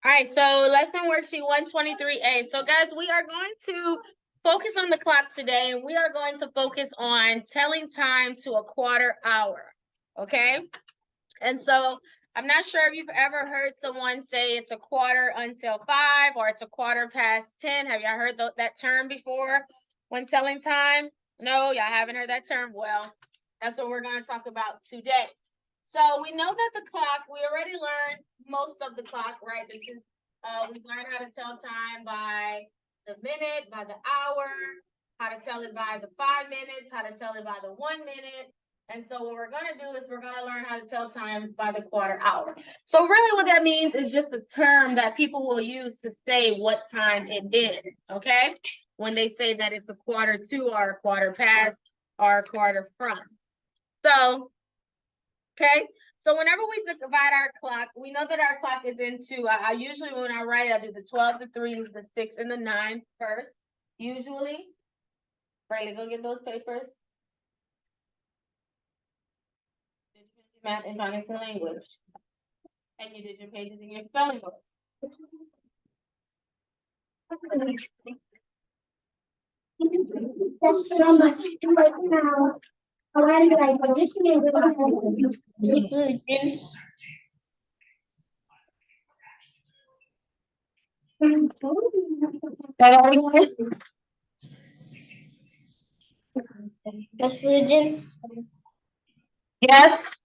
All right, so lesson worksheet 123A. So guys, we are going to focus on the clock today, and we are going to focus on telling time to a quarter hour, okay? And so I'm not sure if you've ever heard someone say it's a quarter until 5 or it's a quarter past 10. Have y'all heard that term before when telling time? No, y'all haven't heard that term. Well, that's what we're going to talk about today. So we know that the clock, we already learned most of the clock, right? This is we learned how to tell time by the minute, by the hour, how to tell it by the 5 minutes, how to tell it by the 1 minute. And so what we're gonna do is we're gonna learn how to tell time by the quarter hour. So really what that means is just a term that people will use to say what time it is, okay? When they say that it's a quarter to or a quarter past or a quarter from. So, okay, so whenever we divide our clock, we know that our clock is into, I usually when I write, I do the 12, the 3, the 6, and the 9 first, usually. Riley, go get those papers. Math and phonics and language. And you did your pages in your spelling book. That's so much right now. Yes.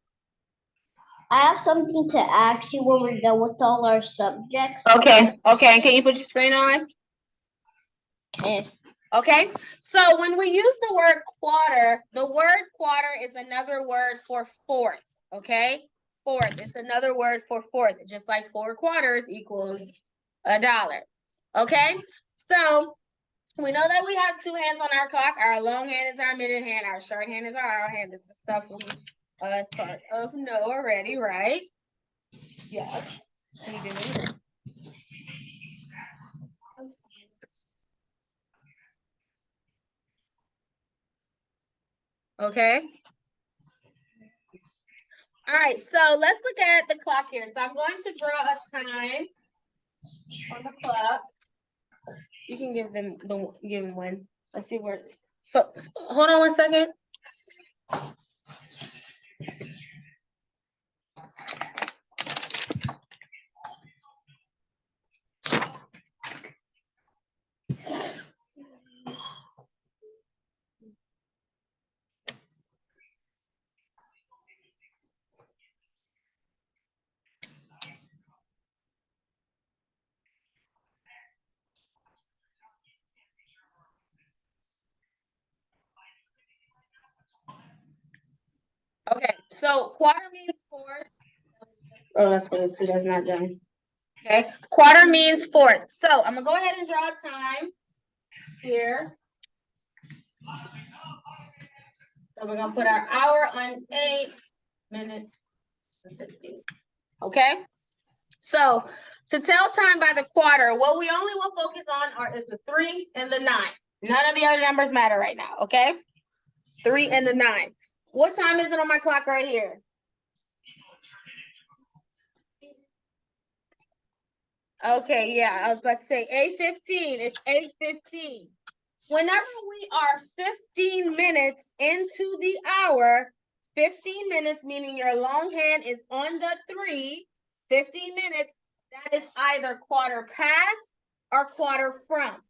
I have something to ask you when we're done with all our subjects. Okay. Okay. Can you put your screen on? Okay. Okay. So when we use the word quarter, the word quarter is another word for fourth. Okay. Fourth. It's another word for fourth. Just like 4 quarters equals $1. Okay. So we know that we have 2 hands on our clock. Our long hand is our minute hand. Our short hand is our hour hand. This is stuff we sort of know already, right? Yes. We do. Okay. All right, so let's look at the clock here. So I'm going to draw a time on the clock. You can give them one. Let's see where. So hold on 1 second. Okay, so quarter means fourth. Oh, that's what it's, that's not done. Okay, quarter means fourth. So I'm gonna go ahead and draw a time here. So we're gonna put our hour on 8 minutes and 15. Okay. So to tell time by the quarter, what we only will focus on is the 3 and the 9. None of the other numbers matter right now. Okay. 3 and the 9. What time is it on my clock right here? Okay, yeah, I was about to say 8:15. It's 8:15. Whenever we are 15 minutes into the hour, 15 minutes, meaning your long hand is on the 3, 15 minutes, that is either quarter past or quarter from.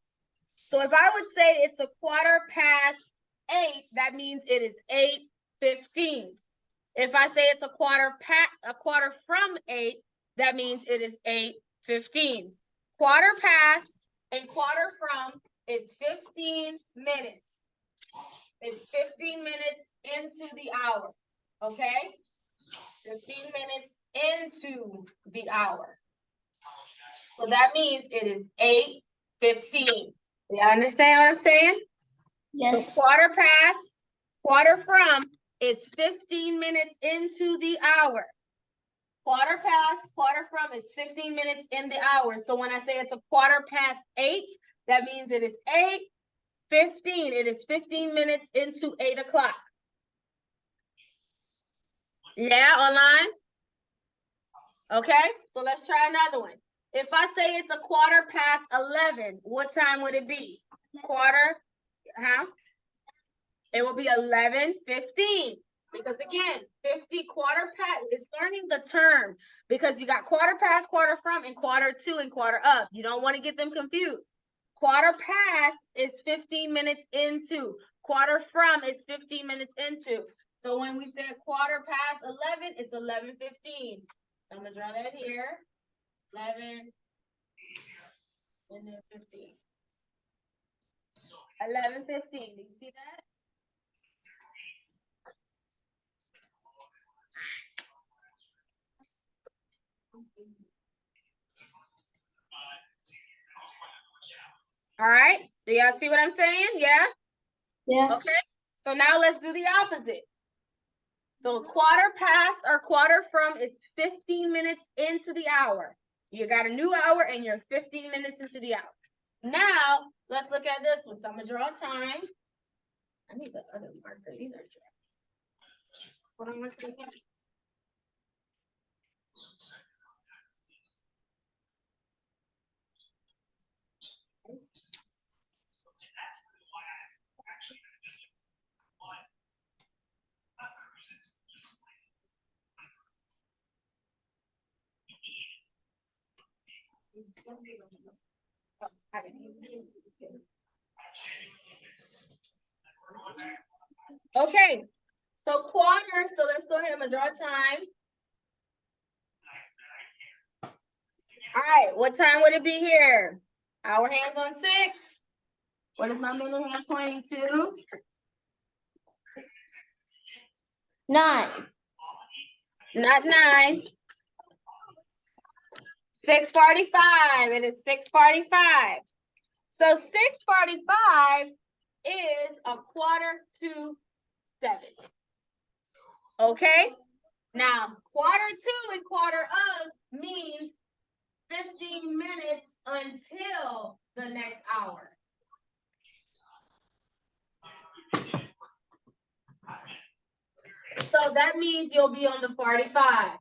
So if I would say it's a quarter past 8, that means it is 8:15. If I say it's a quarter from 8, that means it is 8:15. Quarter past and quarter from is 15 minutes. It's 15 minutes into the hour. Okay? 15 minutes into the hour. So that means it is 8:15. You understand what I'm saying? Yes. So quarter past, quarter from is 15 minutes into the hour. Quarter past, quarter from is 15 minutes in the hour. So when I say it's a quarter past 8, that means it is 8:15. It is 15 minutes into 8 o'clock. Yeah, online? Okay, so let's try another one. If I say it's a 11:15, what time would it be? Quarter, huh? It will be 11:15. Because again, 50 quarter past is learning the term because you got quarter past, quarter from, and quarter to and quarter of. You don't want to get them confused. Quarter past is 15 minutes into. Quarter from is 15 minutes into. So when we say quarter past 11, it's 11:15. So I'm gonna draw that here. 11 and then 15. 11:15. Do you see that? All right. Do y'all see what I'm saying? Yeah? Yeah. Okay. So now let's do the opposite. So quarter past or quarter from is 15 minutes into the hour. You got a new hour and you're 15 minutes into the hour. Now, let's look at this one. So I'm going to draw time. I need the other marker. These are dry. What am I saying? Okay, so quarter, so let's go ahead and draw time. All right, what time would it be here? Our hands on 6. What is my middle hand pointing to? 9. Not 9. 6:45. It is 6:45. So 6:45 is a 6:45. Okay? Now, quarter to and quarter of means 15 minutes until the next hour. So that means you'll be on the 45.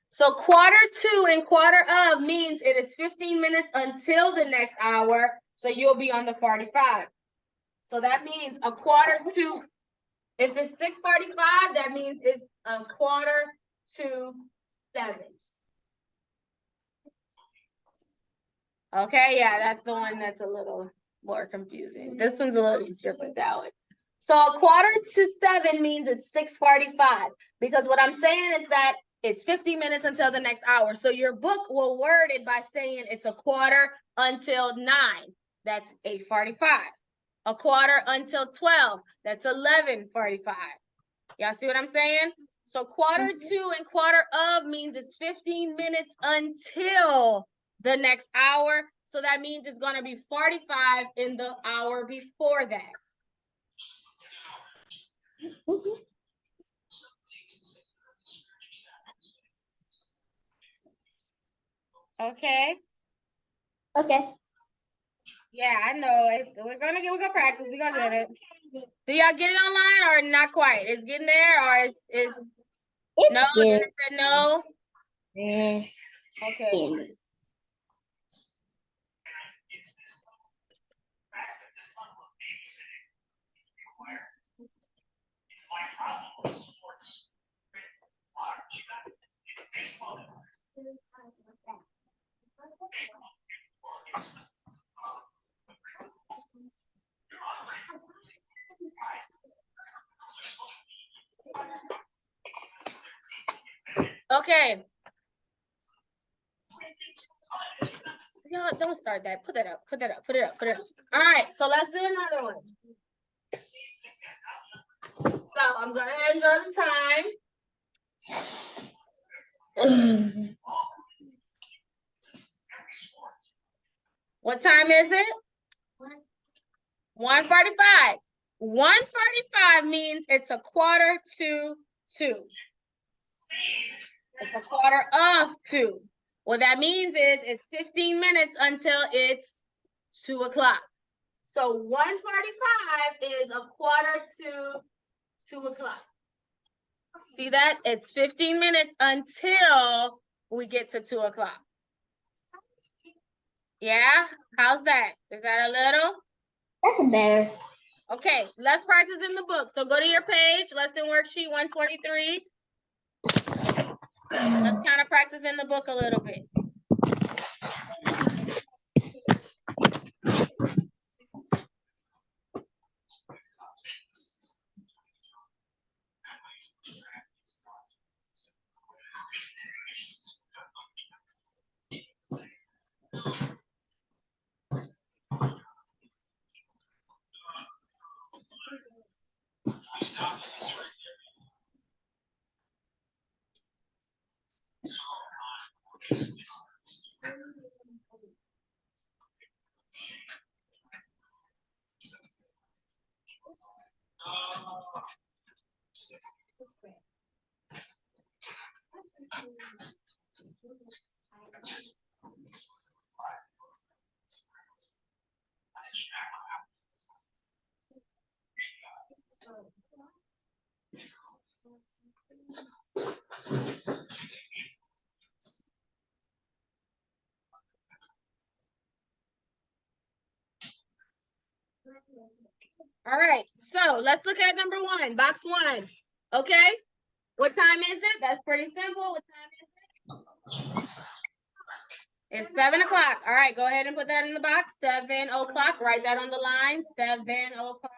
So quarter to and quarter of means it is 15 minutes until the next hour. So you'll be on the 45. So that means a quarter to, if it's 6:45, that means it's a 6:45. Okay, yeah, that's the one that's a little more confusing. This one's a little easier with that one. So a 6:45 means it's 6:45 because what I'm saying is that it's 50 minutes until the next hour. So your book will word it by saying it's a 9:15. That's 8:45. A 11:15. That's 11:45. Y'all see what I'm saying? So quarter to and quarter of means it's 15 minutes until the next hour. So that means it's going to be 45 in the hour before that. Okay. Okay. Yeah, I know. We're gonna practice. We're gonna get it. Do y'all get it online or not quite? It's getting there or is no? Dennis said no. Okay. Okay. Y'all don't start that. Put that up. Put that up. Put it up. Put it up. All right. So let's do another one. So I'm gonna ahead and draw the time. What time is it? 1:45. 1:45 means it's a 1:45. It's a 1:45. What that means is it's 15 minutes until it's 2 o'clock. So 1:45 is a 2 o'clock. See that? It's 15 minutes until we get to 2 o'clock. Yeah, how's that? Is that a little? That's better. Okay, let's practice in the book. So go to your page, lesson worksheet 123. Let's kind of practice in the book a little bit. All right, so let's look at number 1, box 1. Okay, what time is it? That's pretty simple. What time is it? It's 7 o'clock. All right, go ahead and put that in the box. 7 o'clock. Write that on the line. 7 o'clock.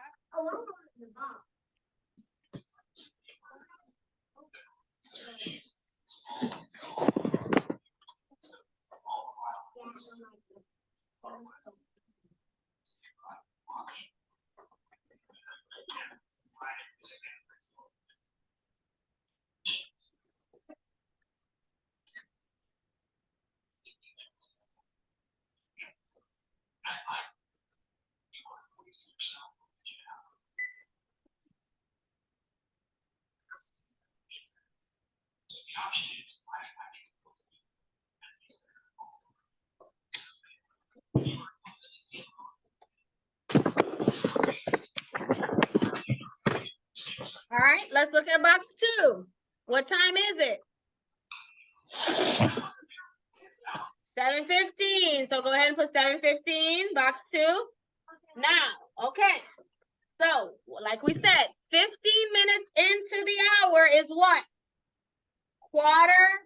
All right, let's look at box 2. What time is it? 7:15. So go ahead and put 7:15, box 2. Now, okay. So, like we said, 15 minutes into the hour is what? Quarter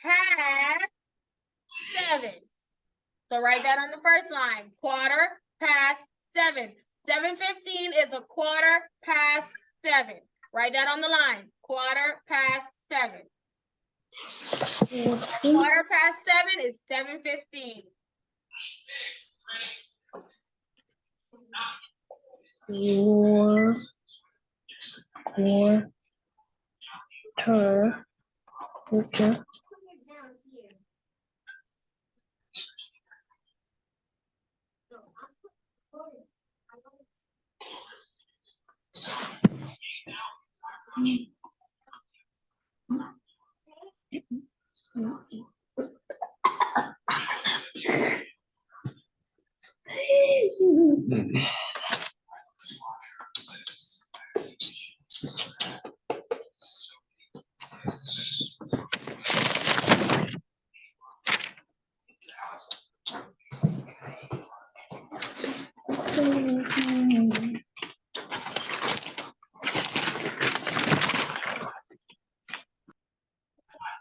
past 7. So write that on the first line. Quarter past 7. 7:15 is a quarter past 7. Write that on the line. Quarter past 7. Quarter past 7 is 7:15. Quarter.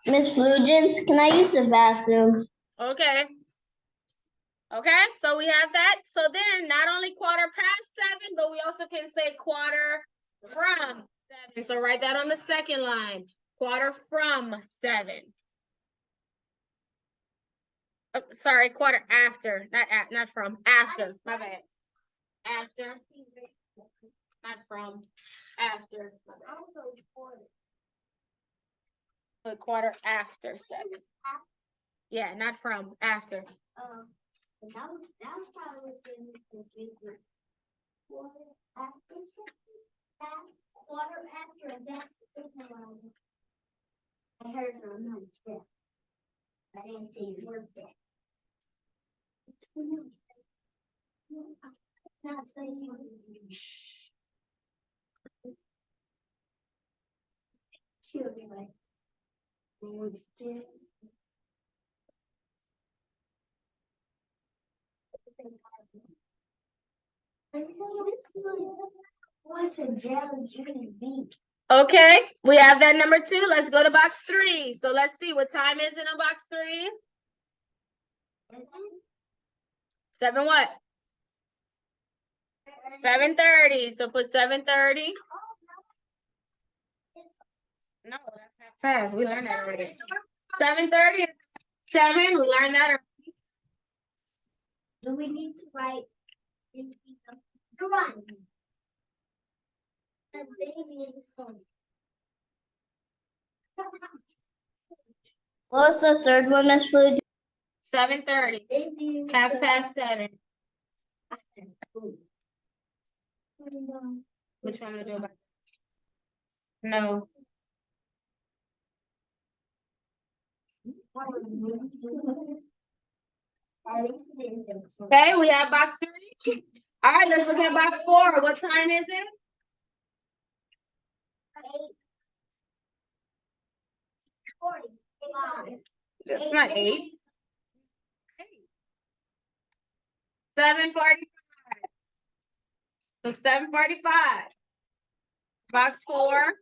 Miss Flugents, can I use the bathroom? Okay. Okay, so we have that. So then not only quarter past 7, but we also can say quarter from 7. So write that on the second line. Quarter from 7. Oh, sorry, quarter after, not from, after, my bad. After, not from, after, my bad. Put quarter after 7. Yeah, not from, after. That was probably the quarter after 7. Quarter after that's I heard it on my step. I didn't see the word there. Not saying she'll be like, What's a jelly bean? Okay, we have that number 2. Let's go to box 3. So let's see what time is it on box 3. 7 what? 7:30. So put 7:30. No, that's half past. We learned that already. 7:30 is 7. We learned that already. Do we need to write the one? The baby is going. What was the third one, Miss Food? 7:30. Half past 7. Which one to do about? No. Okay, we have box 3. All right, let's look at box 4. What time is it? 8:40. That's not 8. 7:45. So 7:45. Box 4.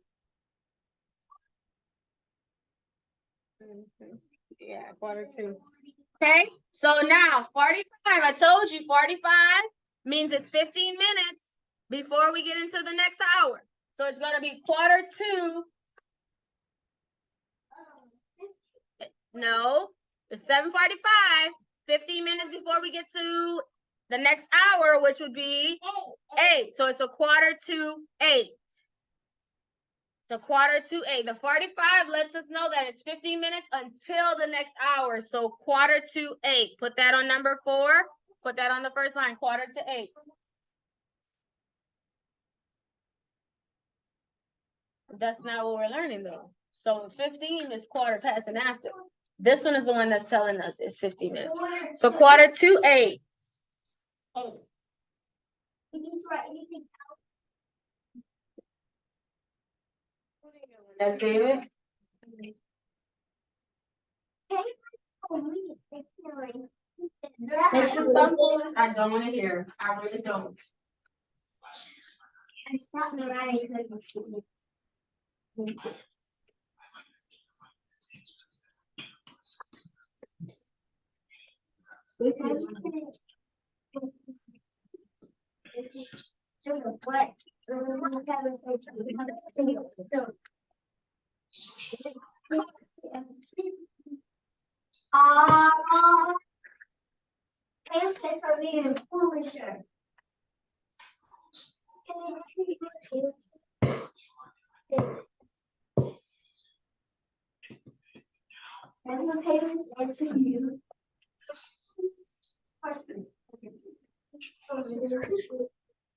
Yeah, 1:45. Okay, so now 45. I told you 45 means it's 15 minutes before we get into the next hour. So it's gonna be 1:45. No, it's 7:45. 15 minutes before we get to the next hour, which would be 8. So it's 7:45. So 7:45. The 45 lets us know that it's 15 minutes until the next hour. So 7:45. Put that on number 4. Put that on the first line, 7:45. That's not what we're learning though. So 15 is 1/4 and after. This one is the one that's telling us it's 15 minutes. So 7:45. We need to write anything That's David. Miss Food. I don't want to hear. I really don't. and stop me writing because what? Pam said for being foolisher. And the parents and to you.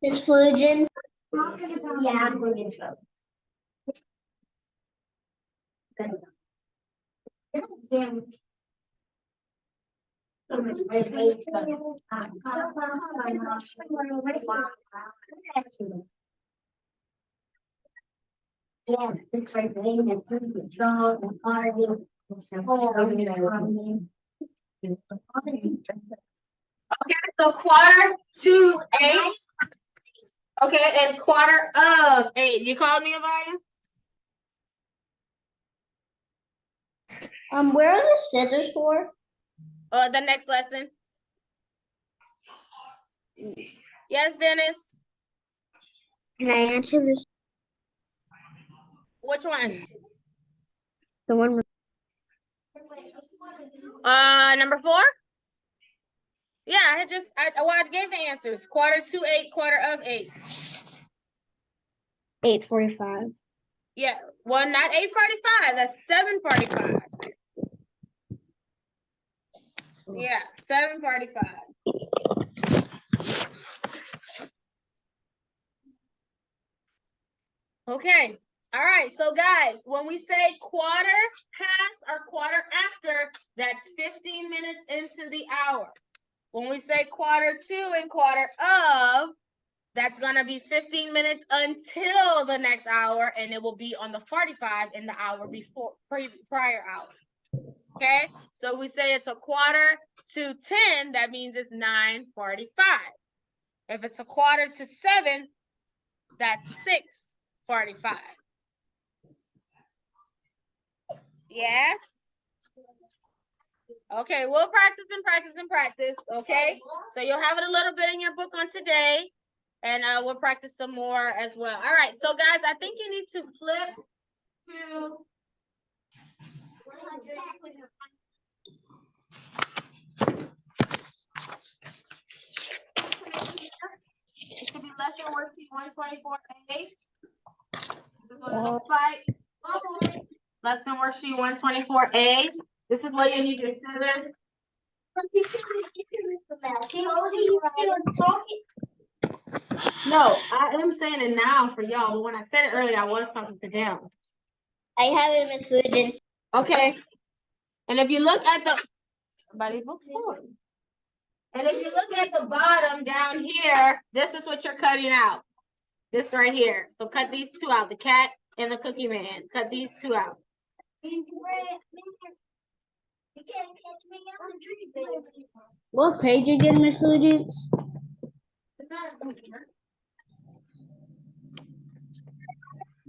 Miss Flugen? Yeah, I'm going to trouble. Yeah. So much weight, but, yeah, it's like rain and food and dog and party. Okay, so 7:45. Okay, and 7:45. You called me, Avaya? Where are the scissors for? The next lesson. Yes, Dennis. Can I answer this? Which one? The one with Number 4? Yeah, I gave the answers. 7:45, 7:45. 8:45. Yeah, well, not 8:45. That's 7:45. Yeah, 7:45. Okay. All right. So guys, when we say 1/4 past or 1/4 after, that's 15 minutes into the hour. When we say 7:45 and 7:45, that's gonna be 15 minutes until the next hour, and it will be on the 45 in the hour before prior hour. Okay, so we say it's 7:45 to 10, that means it's 9:45. If it's a quarter to 7, that's 6:45. Yeah? Okay, we'll practice and practice and practice, okay? So you'll have it a little bit in your book on today, and we'll practice some more as well. All right, so guys, I think you need to flip to 100. It should be lesson worksheet 124A. This is what it looks like. Lesson worksheet 124A. This is what you need your scissors. No, I am saying it now for y'all, but when I said it earlier, I was talking to them. I have it, Miss Ludens. Okay. And if you look at the and if you look at the bottom down here, this is what you're cutting out. This right here. So cut these two out, the cat and the cookie man. Cut these two out. What page again, Miss Ludens?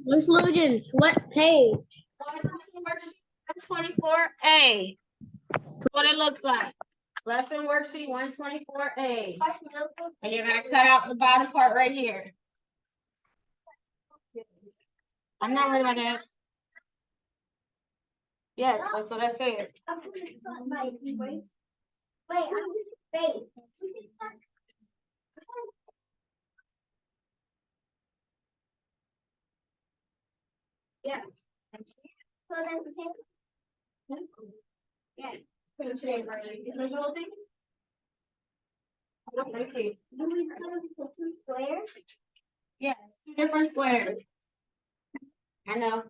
Miss Ludens, what page? 124A. What it looks like. Lesson worksheet 124A. And you're gonna cut out the bottom part right here. I'm not worried about that. Yes, that's what I said. Yeah. Yeah. Visual thing? Let's see. Yes, 2 different squares. I know.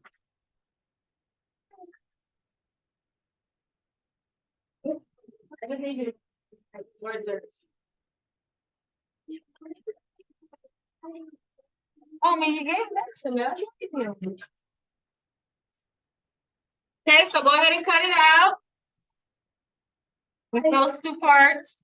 I just need you to word search. Oh, man, you gave that to me. That's what you do. Okay, so go ahead and cut it out with those 2 parts.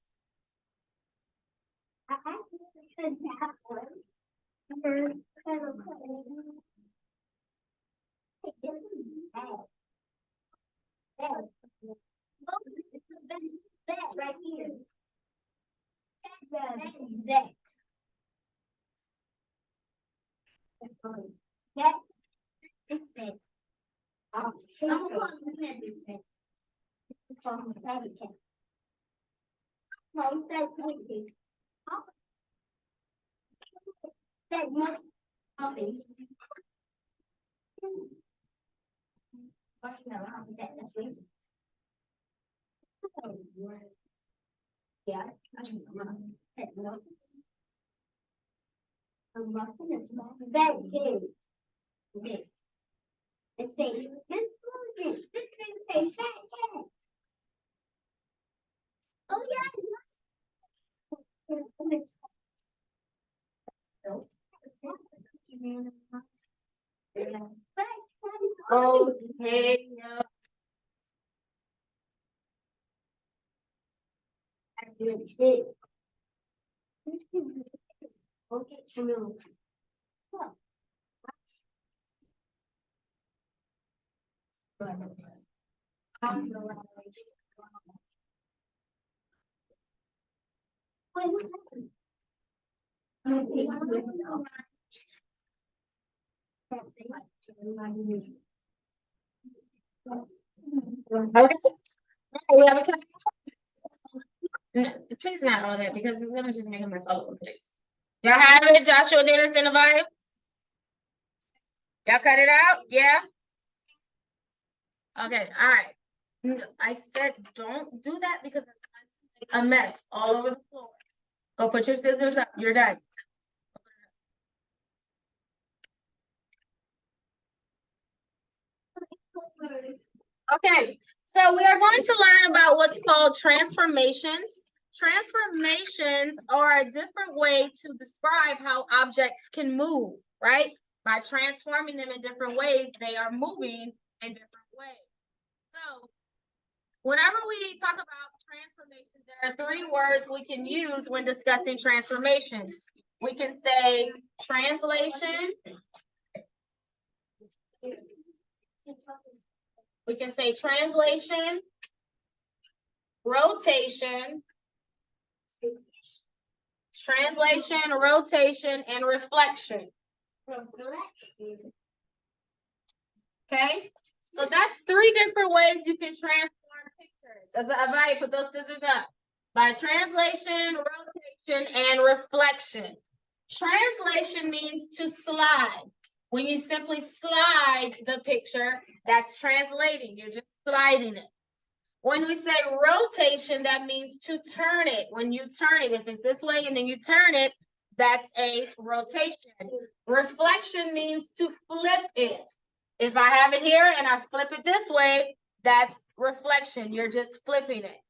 Right here. That. That is that. Oh yeah. Okay. Okay, true. Okay. We have a cut. Please not all that because it's gonna just make a mess all over the place. Y'all have it, Joshua Dennis in the vibe? Y'all cut it out? Yeah? Okay, all right. I said don't do that because it's a mess all over the floor. Go put your scissors up. You're done. Okay, so we are going to learn about what's called transformations. Transformations are a different way to describe how objects can move, right? By transforming them in different ways, they are moving in different ways. So whenever we talk about transformations there are three words we can use when discussing transformations. We can say translation. We can say translation, rotation, and reflection. Okay, so that's three different ways you can transform pictures. As I put those scissors up. By translation, rotation, and reflection. Translation means to slide. When you simply slide the picture, that's translating. You're just sliding it. When we say rotation, that means to turn it. When you turn it, if it's this way and then you turn it, that's a rotation. Reflection means to flip it. If I have it here and I flip it this way, that's reflection. You're just flipping it.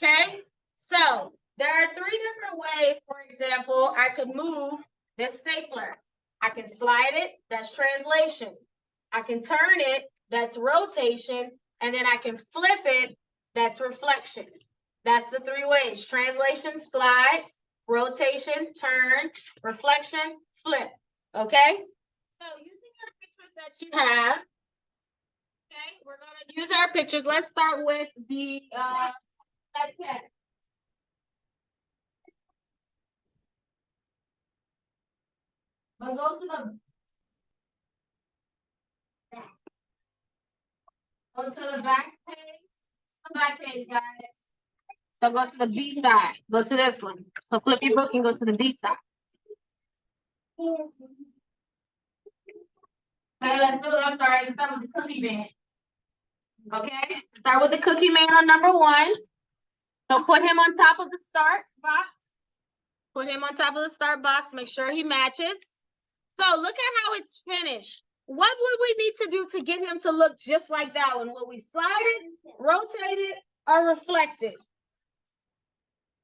Okay? So there are three different ways. For example, I could move this stapler. I can slide it, that's translation. I can turn it, that's rotation. And then I can flip it, that's reflection. That's the three ways: translation, slide, rotation, turn, reflection, flip. Okay? So using your pictures that you have, okay, we're going to use our pictures. Let's start with the fat cat. We'll go to the back page. The back page, guys. So go to the B side. Go to this one. So flip your book and go to the B side. Okay, let's do it. I'm sorry. Let's start with the Cookie Man. Okay, start with the Cookie Man on number 1. So put him on top of the start box. Put him on top of the start box. Make sure he matches. So look at how it's finished. What would we need to do to get him to look just like that one? Will we slide it, rotate it, or reflect it?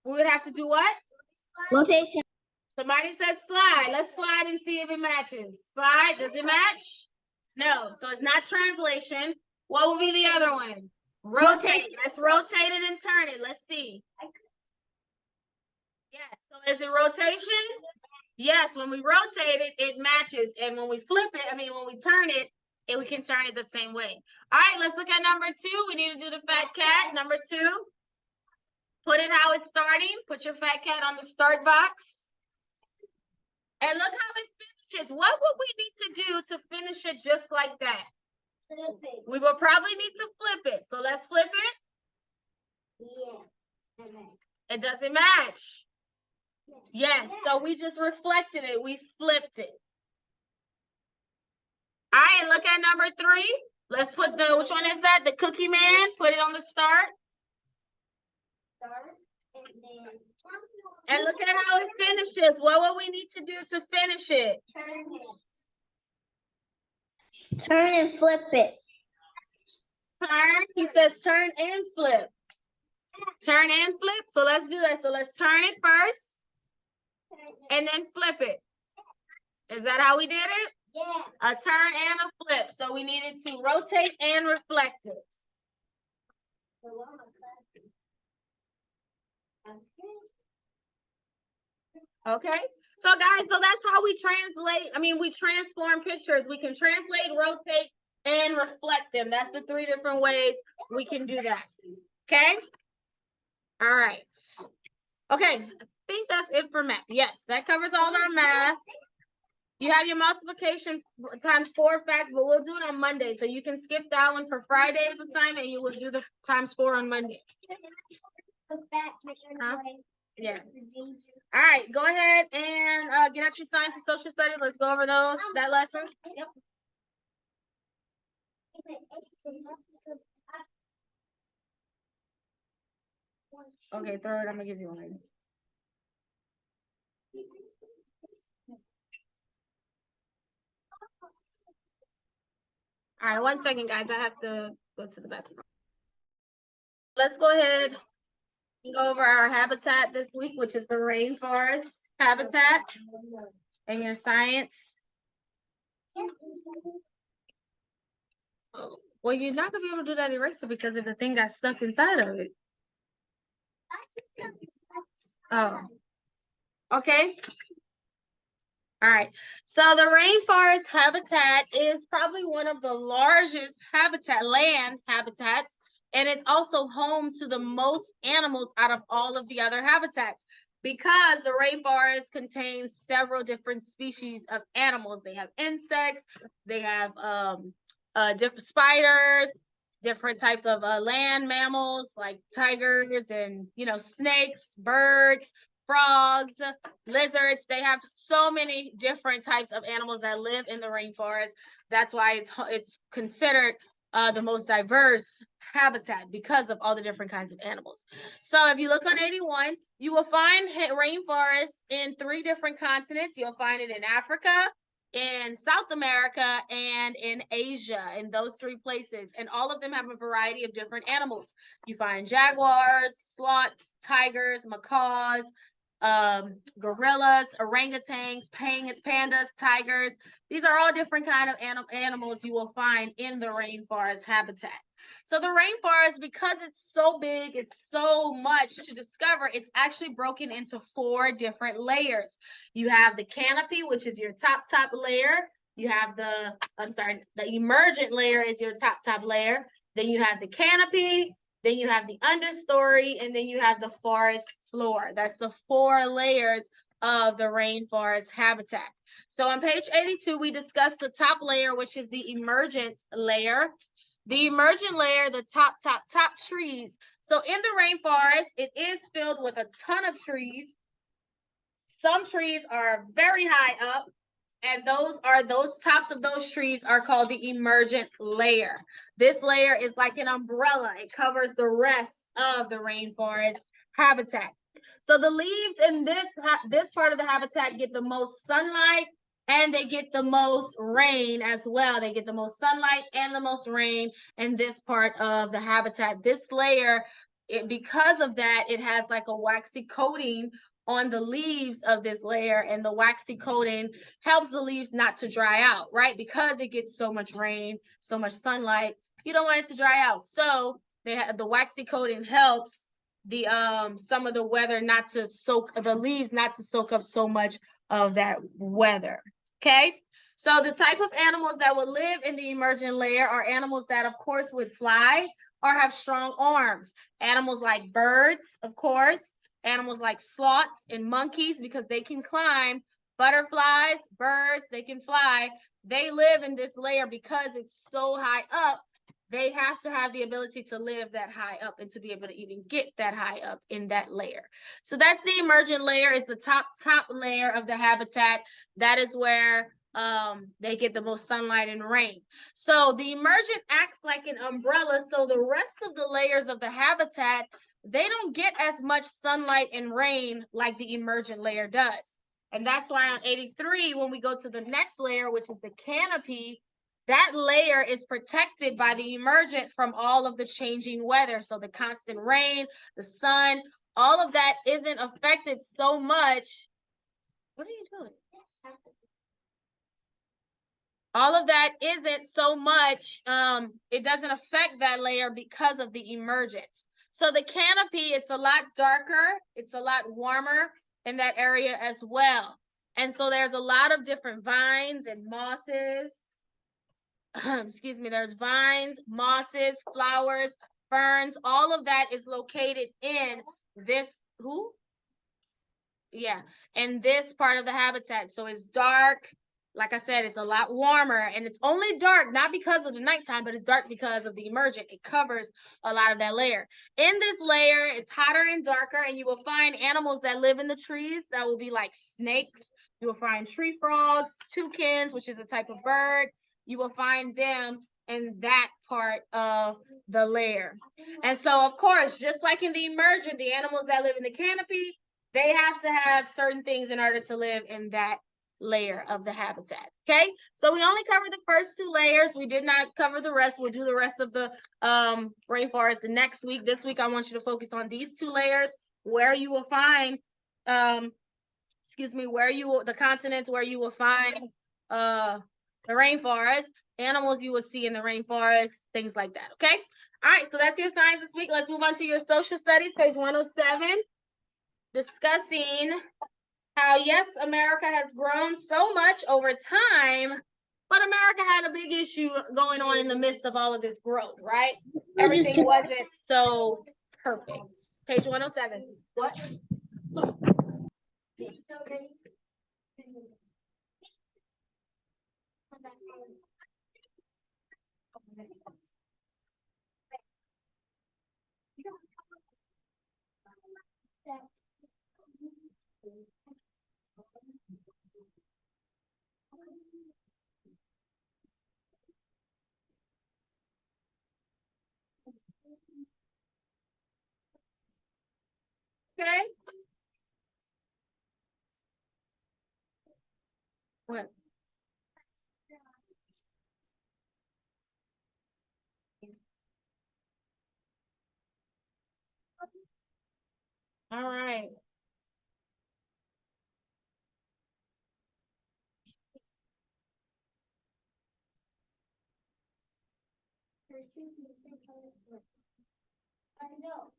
We would have to do what? Rotation. Somebody said slide. Let's slide and see if it matches. Slide, does it match? No, so it's not translation. What would be the other one? Rotate. Let's rotate it and turn it. Let's see. Yes, so is it rotation? Yes, when we rotate it, it matches. And when we flip it, when we turn it, we can turn it the same way. All right, let's look at number 2. We need to do the fat cat. Number 2. Put it how it's starting. Put your fat cat on the start box. And look how it finishes. What would we need to do to finish it just like that? We will probably need to flip it. So let's flip it. Yeah. It doesn't match. Yes, so we just reflected it. We flipped it. All right, look at number 3. Let's put which one is that? The Cookie Man. Put it on the start. And look at how it finishes. What would we need to do to finish it? Turn and flip it. Turn. He says turn and flip. Turn and flip. So let's do that. So let's turn it first and then flip it. Is that how we did it? Yeah. A turn and a flip. So we needed to rotate and reflect it. Okay. So guys, so that's how we we transform pictures. We can translate, rotate, and reflect them. That's the 3 different ways we can do that. Okay. All right. Okay. I think that's it for math. Yes, that covers all of our math. You have your multiplication times 4 facts, but we'll do it on Monday. So you can skip that one for Friday's assignment. You will do the times 4 on Monday. Huh? Yeah. All right, go ahead and get out your science and social studies. Let's go over that lesson. Yep. Okay, throw it. I'm gonna give you one. All right, 1 second, guys. I have to go to the bathroom. Let's go ahead and go over our habitat this week, which is the rainforest habitat in your science. Well, you're not gonna be able to do that eraser because of the thing got stuck inside of it. Oh, okay. All right. So the rainforest habitat is probably one of the largest land habitats, and it's also home to the most animals out of all of the other habitats because the rainforest contains several different species of animals. They have insects, they have different spiders, different types of land mammals like tigers and snakes, birds, frogs, lizards. They have so many different types of animals that live in the rainforest. That's why it's considered the most diverse habitat because of all the different kinds of animals. So if you look on 81, you will find rainforests in 3 different continents. You'll find it in Africa, in South America, and in Asia, in those 3 places. And all of them have a variety of different animals. You find jaguars, sloths, tigers, macaws, gorillas, orangutans, pandas, tigers. These are all different kind of animals you will find in the rainforest habitat. So the rainforest, because it's so big, it's so much to discover, it's actually broken into 4 different layers. You have the canopy, which is your top layer. You have the emergent layer is your top layer. Then you have the canopy, then you have the understory, and then you have the forest floor. That's the 4 layers of the rainforest habitat. So on page 82, we discussed the top layer, which is the emergent layer. The emergent layer, the top trees. So in the rainforest, it is filled with a ton of trees. Some trees are very high up, and those tops of those trees are called the emergent layer. This layer is like an umbrella. It covers the rest of the rainforest habitat. So the leaves in this part of the habitat get the most sunlight, and they get the most rain as well. They get the most sunlight and the most rain in this part of the habitat. This layer, because of that, it has like a waxy coating on the leaves of this layer, and the waxy coating helps the leaves not to dry out, right? Because it gets so much rain, so much sunlight, you don't want it to dry out. So they have the waxy coating helps the some of the weather not to soak the leaves not to soak up so much of that weather. Okay, so the type of animals that would live in the emergent layer are animals that of course would fly or have strong arms. Animals like birds, of course, animals like sloths and monkeys, because they can climb. Butterflies, birds, they can fly. They live in this layer because it's so high up. They have to have the ability to live that high up and to be able to even get that high up in that layer. So that's the emergent layer, is the top layer of the habitat. That is where they get the most sunlight and rain. So the emergent acts like an umbrella. So the rest of the layers of the habitat, they don't get as much sunlight and rain like the emergent layer does. And that's why on 83, when we go to the next layer, which is the canopy, that layer is protected by the emergent from all of the changing weather. So the constant rain, the sun, all of that isn't affected so much. What are you doing? All of that isn't so much, it doesn't affect that layer because of the emergence. So the canopy, it's a lot darker, it's a lot warmer in that area as well. And so there's a lot of different vines and mosses. Excuse me, there's vines, mosses, flowers, ferns, all of that is located in this, in this part of the habitat. So it's dark. Like I said, it's a lot warmer, and it's only dark, not because of the nighttime, but it's dark because of the emergent. It covers a lot of that layer. In this layer, it's hotter and darker, and you will find animals that live in the trees that will be like snakes. You will find tree frogs, toucans, which is a type of bird. You will find them in that part of the layer. And so, of course, just like in the emergent, the animals that live in the canopy, they have to have certain things in order to live in that layer of the habitat. Okay, so we only covered the first 2 layers. We did not cover the rest. We'll do the rest of the rainforest the next week. This week I want you to focus on these 2 layers, where you will find the continents where you will find the rainforest, animals you will see in the rainforest, things like that. Okay, all right, so that's your science this week. Let's move on to your social studies, page 107. discussing how, yes, America has grown so much over time, but America had a big issue going on in the midst of all of this growth, right? Everything wasn't so perfect. Page 107. What? Okay. What? All right. I know.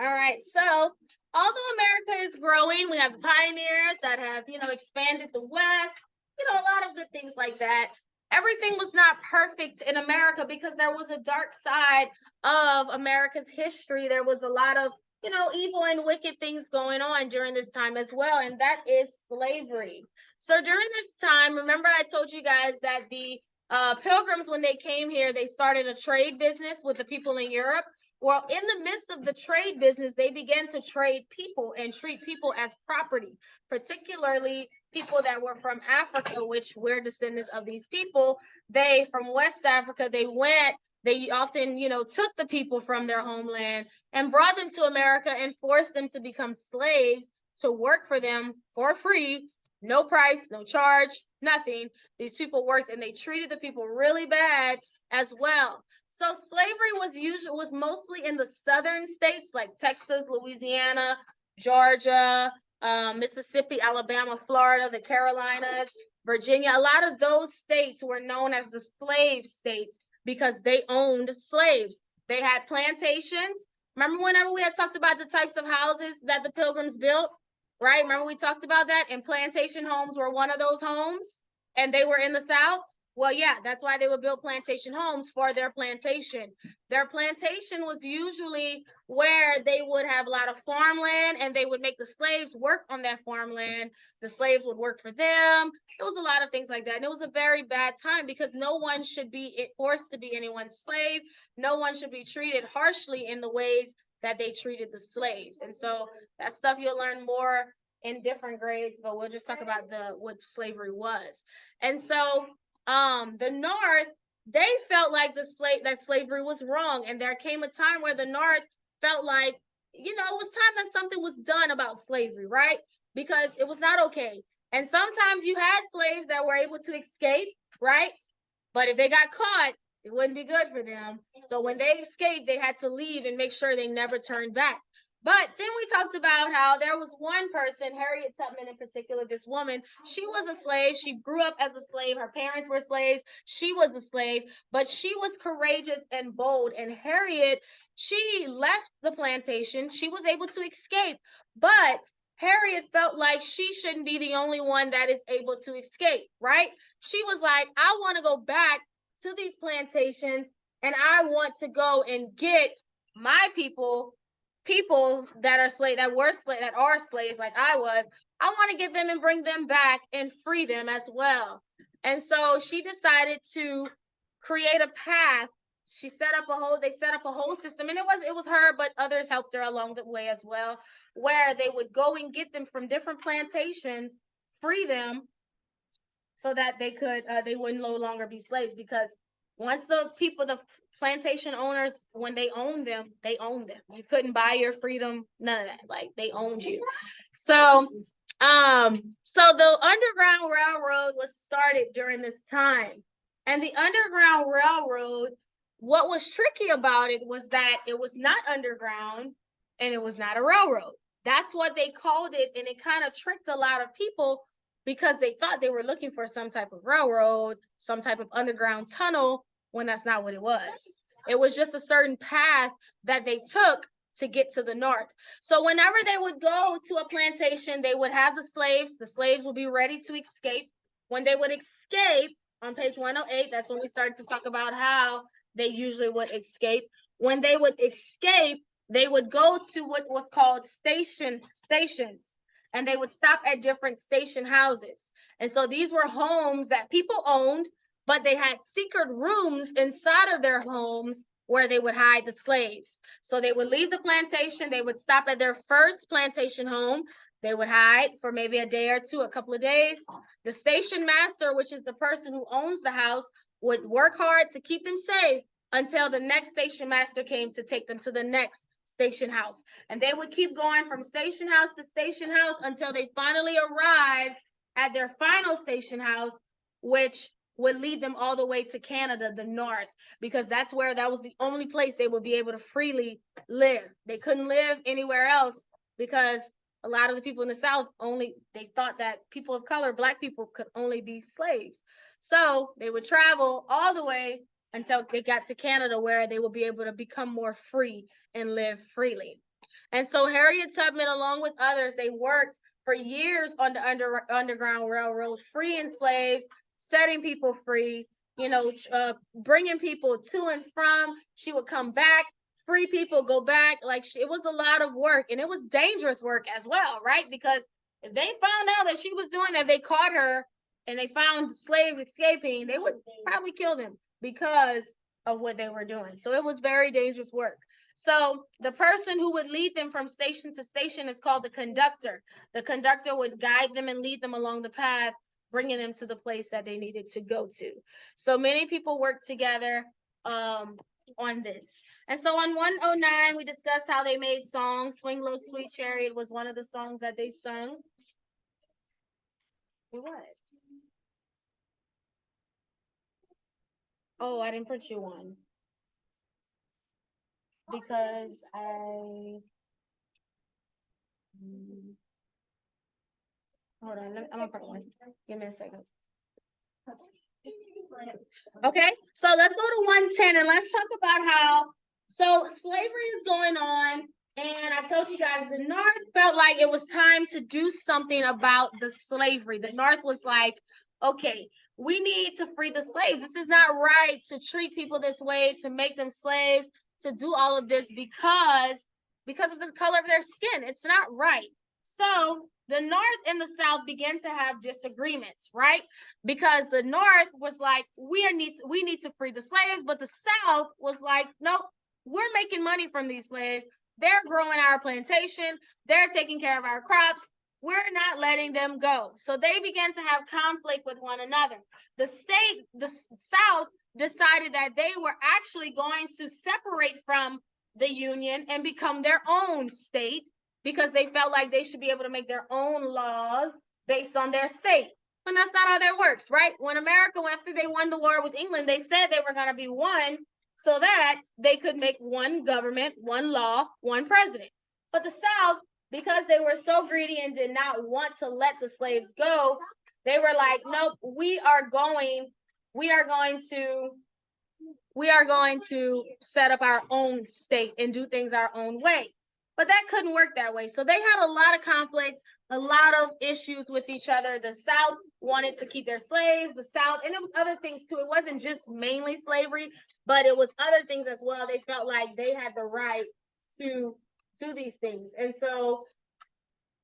All right, so although America is growing, we have pioneers that have, expanded the West, a lot of good things like that. Everything was not perfect in America because there was a dark side of America's history. There was a lot of, evil and wicked things going on during this time as well, and that is slavery. So during this time, remember I told you guys that the Pilgrims, when they came here, they started a trade business with the people in Europe. Well, in the midst of the trade business, they began to trade people and treat people as property, particularly people that were from Africa, which we're descendants of these people. They, from West Africa, they often, took the people from their homeland and brought them to America and forced them to become slaves to work for them for free, no price, no charge, nothing. These people worked and they treated the people really bad as well. So slavery was mostly in the southern states like Texas, Louisiana, Georgia, Mississippi, Alabama, Florida, the Carolinas, Virginia. A lot of those states were known as the slave states because they owned slaves. They had plantations. Remember whenever we had talked about the types of houses that the Pilgrims built, right? Remember we talked about that? And plantation homes were one of those homes, and they were in the South. Well, yeah, that's why they would build plantation homes for their plantation. Their plantation was usually where they would have a lot of farmland and they would make the slaves work on that farmland. The slaves would work for them. It was a lot of things like that. And it was a very bad time because no one should be forced to be anyone's slave. No one should be treated harshly in the ways that they treated the slaves. And so that stuff you'll learn more in different grades, but we'll just talk about what slavery was. And so the North, they felt like that slavery was wrong, and there came a time where the North felt like, it was time that something was done about slavery, right? Because it was not okay. And sometimes you had slaves that were able to escape, right? But if they got caught, it wouldn't be good for them. So when they escaped, they had to leave and make sure they never turned back. But then we talked about how there was one person, Harriet Tubman in particular, this woman, she was a slave. She grew up as a slave. Her parents were slaves. She was a slave, but she was courageous and bold. And Harriet, she left the plantation. She was able to escape, but Harriet felt like she shouldn't be the only one that is able to escape, right? She was like, I want to go back to these plantations and I want to go and get my people that are slaves like I was. I want to get them and bring them back and free them as well. And so she decided to create a path. They set up a whole system, and it was her, but others helped her along the way as well, where they would go and get them from different plantations, free them so that they would no longer be slaves. Because once the plantation owners, when they owned them, you couldn't buy your freedom, none of that. Like, they owned you. So the Underground Railroad was started during this time, and the Underground Railroad, what was tricky about it was that it was not underground and it was not a railroad. That's what they called it, and it kind of tricked a lot of people because they thought they were looking for some type of railroad, some type of underground tunnel, when that's not what it was. It was just a certain path that they took to get to the north. So whenever they would go to a plantation, they would have the slaves. The slaves would be ready to escape. When they would escape, on page 108, that's when we started to talk about how they usually would escape. When they would escape, they would go to what was called stations, and they would stop at different station houses. And so these were homes that people owned, but they had secret rooms inside of their homes where they would hide the slaves. So they would leave the plantation, they would stop at their first plantation home, they would hide for maybe a day or two, a couple of days. The station master, which is the person who owns the house, would work hard to keep them safe until the next station master came to take them to the next station house. And they would keep going from station house to station house until they finally arrived at their final station house, which would lead them all the way to Canada, the north, because that was the only place they would be able to freely live. They couldn't live anywhere else because a lot of the people in the South they thought that people of color, Black people, could only be slaves. So they would travel all the way until they got to Canada, where they would be able to become more free and live freely. And so Harriet Tubman, along with others, they worked for years on the Underground Railroad, freeing slaves, setting people free, bringing people to and from. She would come back, free people, go back. It was a lot of work, and it was dangerous work as well, right? Because if they found out that she was doing that, they caught her and they found slaves escaping, they would probably kill them because of what they were doing. So it was very dangerous work. So the person who would lead them from station to station is called the conductor. The conductor would guide them and lead them along the path, bringing them to the place that they needed to go to. So many people worked together on this. And so on 109, we discussed how they made songs. Swing Low Sweet Chariot was one of the songs that they sung. What? Oh, I didn't print you one. Because hold on, I'm gonna print one. Give me a second. Okay, so let's go to 110 and let's talk about how, so slavery is going on. And I told you guys, the North felt like it was time to do something about the slavery. The North was like, okay, we need to free the slaves. This is not right to treat people this way, to make them slaves, to do all of this because of the color of their skin. It's not right. So the North and the South began to have disagreements, right? Because the North was like, we need to free the slaves, but the South was like, nope, we're making money from these slaves. They're growing our plantation. They're taking care of our crops. We're not letting them go. So they began to have conflict with one another. The South decided that they were actually going to separate from the Union and become their own state because they felt like they should be able to make their own laws based on their state. And that's not how that works, right? When America, after they won the war with England, they said they were going to be one so that they could make one government, one law, one president. But the South, because they were so greedy and did not want to let the slaves go, they were like, nope, we are going to set up our own state and do things our own way. But that couldn't work that way. So they had a lot of conflict, a lot of issues with each other. The South wanted to keep their slaves, the South, and it was other things too. It wasn't just mainly slavery, but it was other things as well. They felt like they had the right to do these things. And so,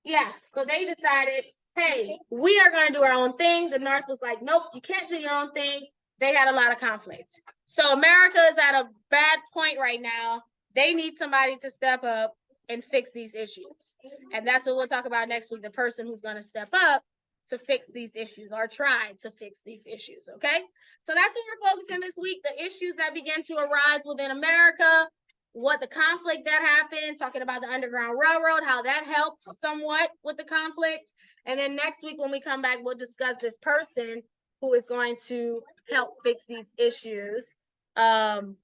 yeah, so they decided, hey, we are going to do our own thing. The North was like, nope, you can't do your own thing. They had a lot of conflict. So America is at a bad point right now. They need somebody to step up and fix these issues. And that's what we'll talk about next week, the person who's going to step up to fix these issues or try to fix these issues, okay? So that's what we're focusing this week, the issues that began to arise within America, what the conflict that happened, talking about the Underground Railroad, how that helped somewhat with the conflict. And then next week when we come back, we'll discuss this person who is going to help fix these issues and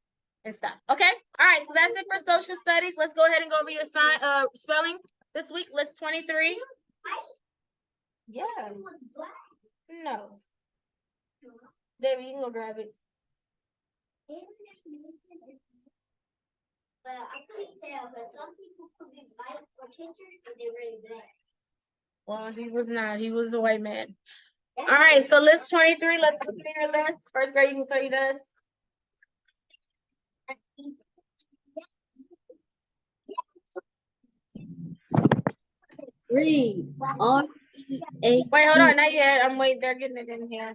stuff. Okay. All right. So that's it for social studies. Let's go ahead and go over your spelling this week. List 23. Yeah. No. David, you can go grab it. But I couldn't tell, but some people could be white or teachers, but they were black. Well, he was not. He was the white man. All right, so list 23. Let's look at your list. First grade, you can throw your list. Read. R-E-A. Wait, hold on, not yet. I'm waiting. They're getting it in here.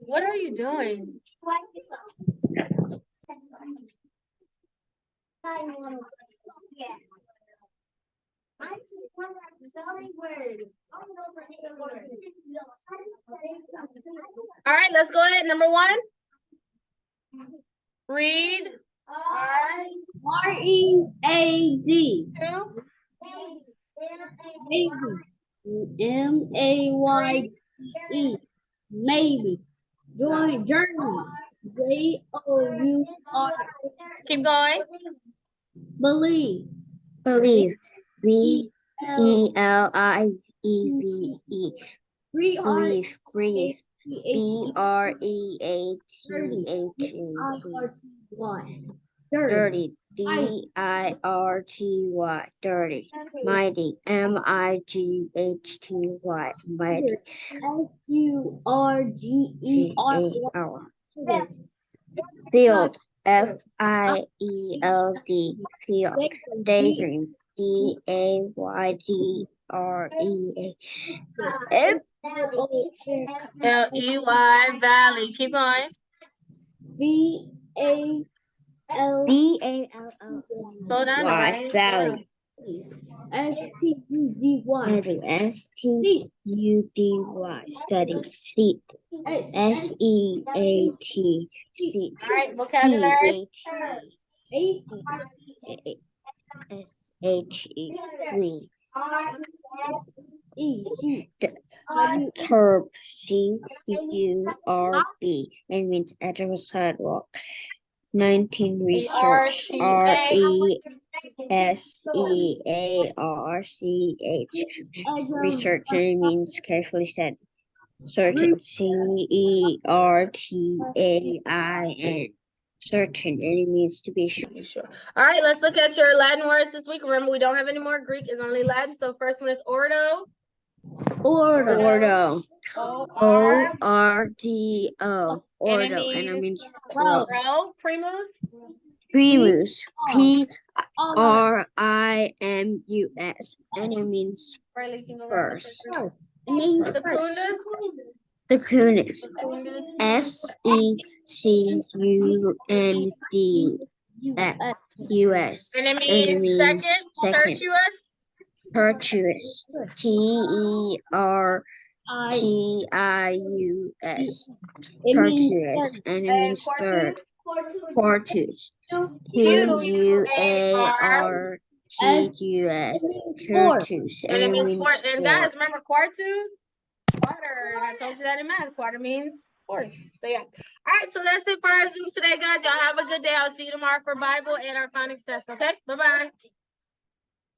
What are you doing? All right, let's go ahead. Number 1. Read. R-E-A-D. 2. Maybe. M-A-Y-E. Maybe. Join journey. J-O-U-R. Keep going. Believe. Believe. B-E-L-E-V-E. Believe. Breathe. B-R-E-A-T-H-E. B-R-E-A-T-H-E. Dirty. Dirty. D-I-R-T-Y. Dirty. Mighty. M-I-G-H-T-Y. Mighty. F-U-R-G-E-R. Field. F-I-E-L-D. Field. Daydream. D-A-Y-D-R-E-A. L-E-Y, Valley. Keep going. V-A-L. V-A-L-L. Slow down. Y. Right? Valley. S-T-U-D-Y. S-T-U-D-Y. Study. Seat. S-E-A-T. Seat. All right, vocabulary. S-H-E. We. E-G. Curb. C-U-R-B. It means edge of a sidewalk. 19. Research. R-E-S-E-A-R-C-H. Research, it means carefully study. Certain. C-E-R-T-A-I-N. Certain, and it means to be sure. Sure. All right, let's look at your Latin words this week. Remember, we don't have any more Greek. It's only Latin. So first one is ordo. Ordo. O-R. O-R-D-O. Ordo, and it means Row. Primus. Primus. P-R-I-M-U-S. And it means Riley can go first. It means Secundus. Secundus. Secundus. S-E-C-U-N-D-U-S. And it means second. Tertius. Tertius. T-E-R-T-I-U-S. Tertius. And it means third. Quartus. Q-U-A-R-T-U-S. Tertius. And it means means fourth. And fourth. guys, remember quartus? Quarter. And I told you that in math. Quarter means fourth. So yeah. All right, so that's it for our Zoom today, guys. Y'all have a good day. I'll see you tomorrow for Bible and our phonics test. Okay? Bye-bye.